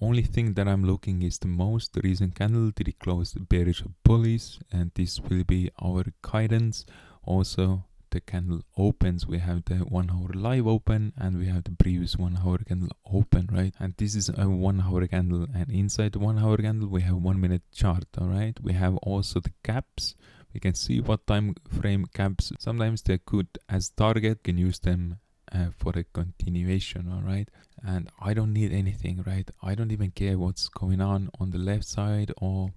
only thing that I'm looking is the most recent candle. Did it close bearish or bullish? And this will be our guidance. Also, the candle opens. We have the 1 hour live open and we have the previous 1 hour candle open, right? And this is a 1 hour candle, and inside the 1 hour candle we have 1 minute chart. All right, we have also the caps. We can see what time frame caps. Sometimes they're good as target. You can use them for a continuation. All right, and I don't need anything, right? I don't even care what's going on the left side or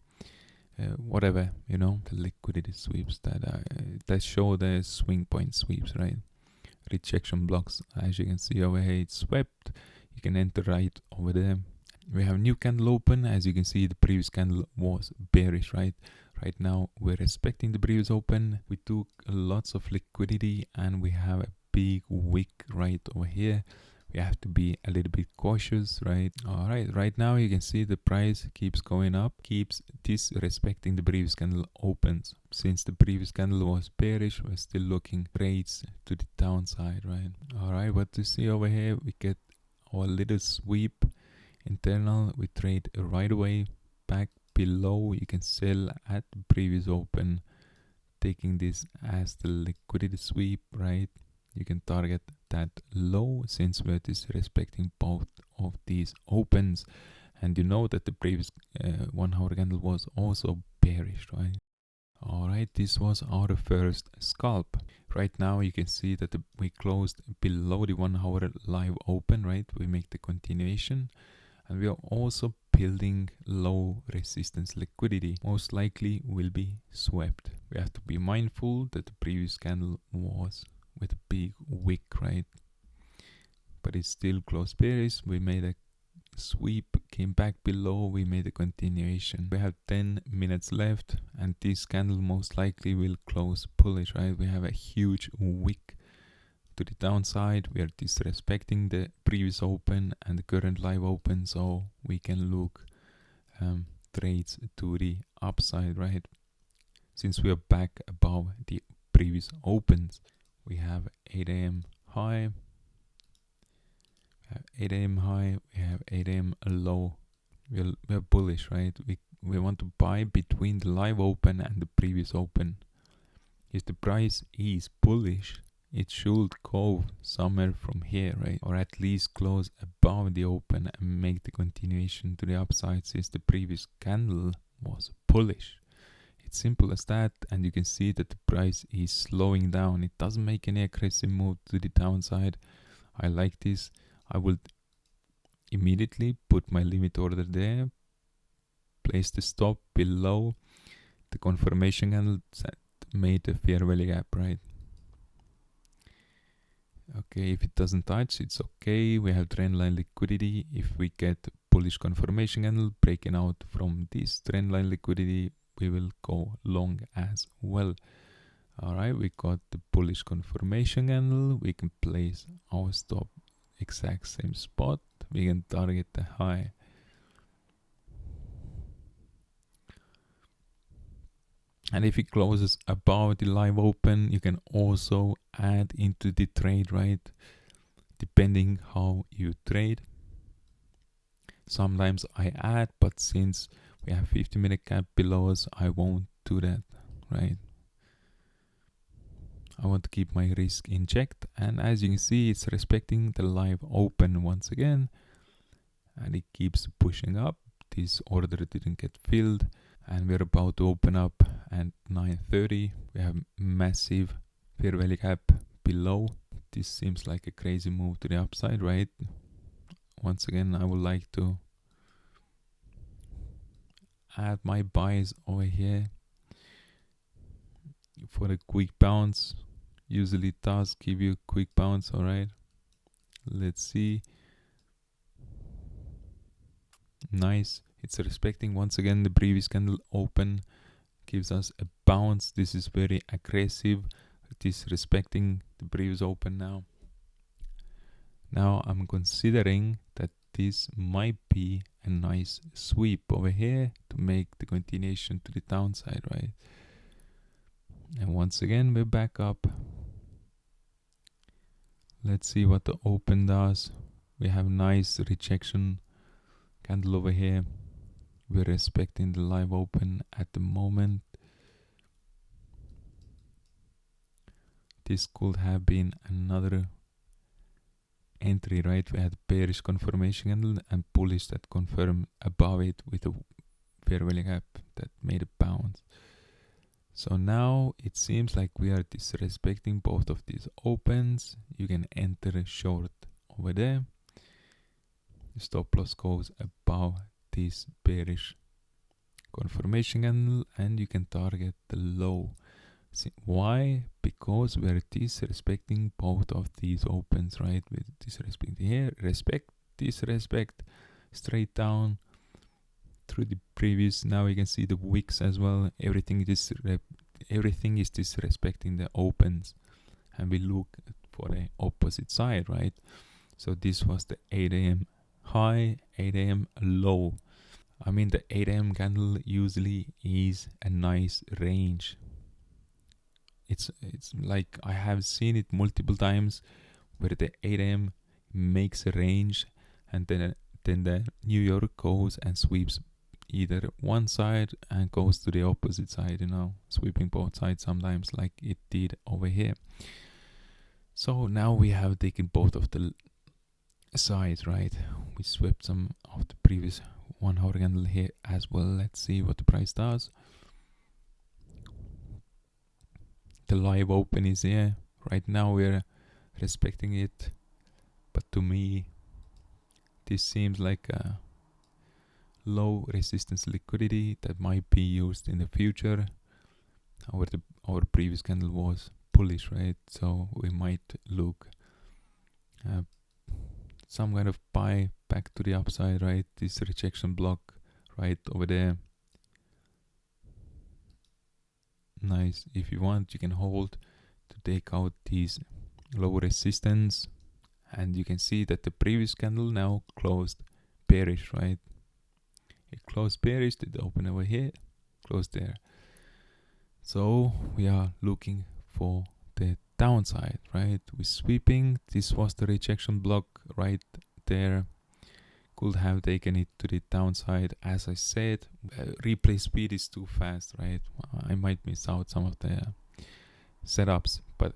whatever, you know, the liquidity sweeps that show the swing point sweeps, right? Rejection blocks, as you can see over here, it's swept. You can enter right over there. We have new candle open. As you can see, the previous candle was bearish, right? Right now we're respecting the previous open. We took lots of liquidity and we have a big wick right over here. We have to be a little bit cautious, right? All right, right now you can see the price keeps going up, keeps disrespecting the previous candle opens. Since the previous candle was bearish, we're still looking trades to the downside, right? All right, what you see over here, we get our little sweep internal. We trade right away back below. You can sell at the previous open, taking this as the liquidity sweep, right? You can target that low since we're disrespecting both of these opens. And you know that the previous 1 hour candle was also bearish, right? All right, this was our first scalp. Right now you can see that we closed below the 1 hour live open, right? We make the continuation, and we are also building low resistance liquidity. Most likely will be swept. We have to be mindful that the previous candle was with a big wick, right? But it's still closed bearish. We made a sweep, came back below, we made a continuation. We have 10 minutes left, and this candle most likely will close bullish, right? We have a huge wick to the downside. We are disrespecting the previous open and the current live open, so we can look trades to the upside, right? Since we are back above the previous opens. We have 8 a.m. high, we have 8 a.m. high, we have 8 a.m. low. We're bullish, right? We want to buy between the live open and the previous open. If the price is bullish, it should go somewhere from here, right? Or at least close above the open and make the continuation to the upside since the previous candle was bullish. It's simple as that, and you can see that the price is slowing down. It doesn't make any aggressive move to the downside. I like this. I will immediately put my limit order there, place the stop below the confirmation candle that made a fair value gap, right? Okay, if it doesn't touch, it's okay. We have trend line liquidity. If we get bullish confirmation candle breaking out from this trend line liquidity, we will go long as well. All right, we got the bullish confirmation candle. We can place our stop exact same spot. We can target the high. And if it closes above the live open, you can also add into the trade, right? Depending how you trade. Sometimes I add, but since we have 50-minute gap below us, I won't do that, right? I want to keep my risk in check, and as you can see, it's respecting the live open once again, and it keeps pushing up. This order didn't get filled, and we're about to open up at 9:30. We have massive fair value gap below. This seems like a crazy move to the upside, right? Once again, I would like to add my buys over here for a quick bounce. Usually it does give you a quick bounce. All right, let's see. Nice, it's respecting once again the previous candle open, gives us a bounce. This is very aggressive. It is respecting the previous open now. Now I'm considering that this might be a nice sweep over here to make the continuation to the downside, right? And once again, we're back up. Let's see what the open does. We have nice rejection candle over here. We're respecting the live open at the moment. This could have been another entry, right? We had bearish confirmation candle and bullish that confirmed above it with a fair value gap that made a bounce. So now it seems like we are disrespecting both of these opens. You can enter a short over there. The stop loss goes above this bearish confirmation candle and you can target the low. See, why? Because we are disrespecting both of these opens, right? We're disrespecting here, respect, disrespect, straight down through the previous. Now you can see the wicks as well. Everything is disrespecting the opens, and we look for the opposite side, right? So this was the 8 a.m. high, 8 a.m. low. I mean, the 8 a.m. candle usually is a nice range. It's like I have seen it multiple times where the 8 a.m. makes a range and then the New York goes and sweeps either one side and goes to the opposite side, you know, sweeping both sides sometimes like it did over here. So now we have taken both of the sides, right? We swept some of the previous 1 hour candle here as well. Let's see what the price does. The live open is here. Right now we're respecting it, but to me this seems like a low resistance liquidity that might be used in the future. Our previous candle was bullish, right? So we might look some kind of buy back to the upside, right? This rejection block right over there. Nice. If you want, you can hold to take out these low resistance, and you can see that the previous candle now closed bearish, right? It closed bearish, did open over here, closed there. So we are looking for the downside, right? We're sweeping. This was the rejection block right there. Could have taken it to the downside. As I said, replay speed is too fast, right? I might miss out some of the setups, but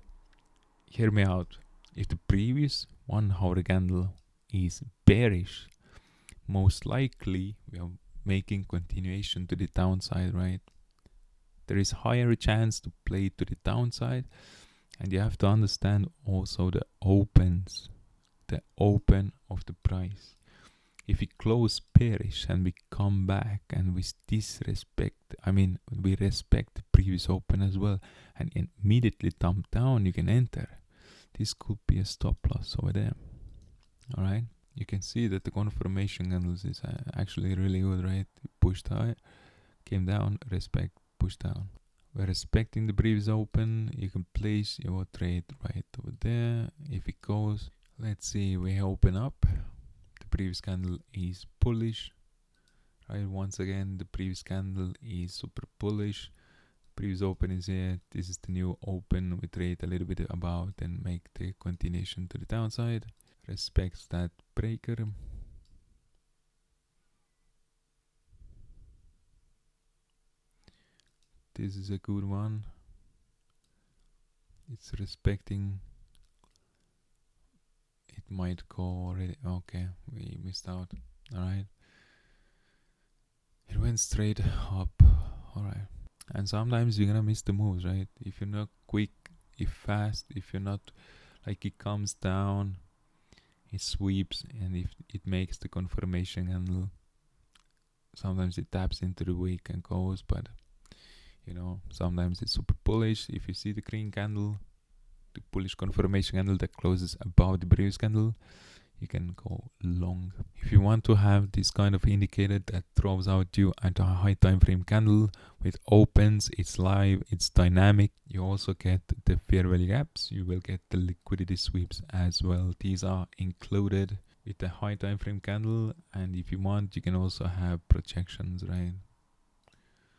hear me out. If the previous 1 hour candle is bearish, most likely we are making continuation to the downside, right? There is higher chance to play to the downside, and you have to understand also the opens, the open of the price. If we close bearish and we come back and we we respect the previous open as well and immediately dump down, you can enter. This could be a stop loss over there. All right. You can see that the confirmation candles is actually really good, right? Pushed high, came down, respect, push down. We're respecting the previous open. You can place your trade right over there. If it goes, let's see, we open up. Previous candle is bullish, right? Once again, the previous candle is super bullish. Previous open is here. This is the new open. We trade a little bit about and make the continuation to the downside. Respects that breaker. This is a good one. It's respecting. It might go already. Okay, we missed out. Alright. It went straight up. Alright. And sometimes you're gonna miss the moves, right? If you're not quick, if fast, if you're not like it comes down, it sweeps, and if it makes the confirmation candle, sometimes it taps into the wick and goes, but you know, sometimes it's super bullish. If you see the green candle, the bullish confirmation candle that closes above the previous candle, you can go long. If you want to have this kind of indicator that throws out you at a high time frame candle with opens, it's live, it's dynamic, you also get the fair value gaps, you will get the liquidity sweeps as well. These are included with the high time frame candle, and if you want, you can also have projections, right?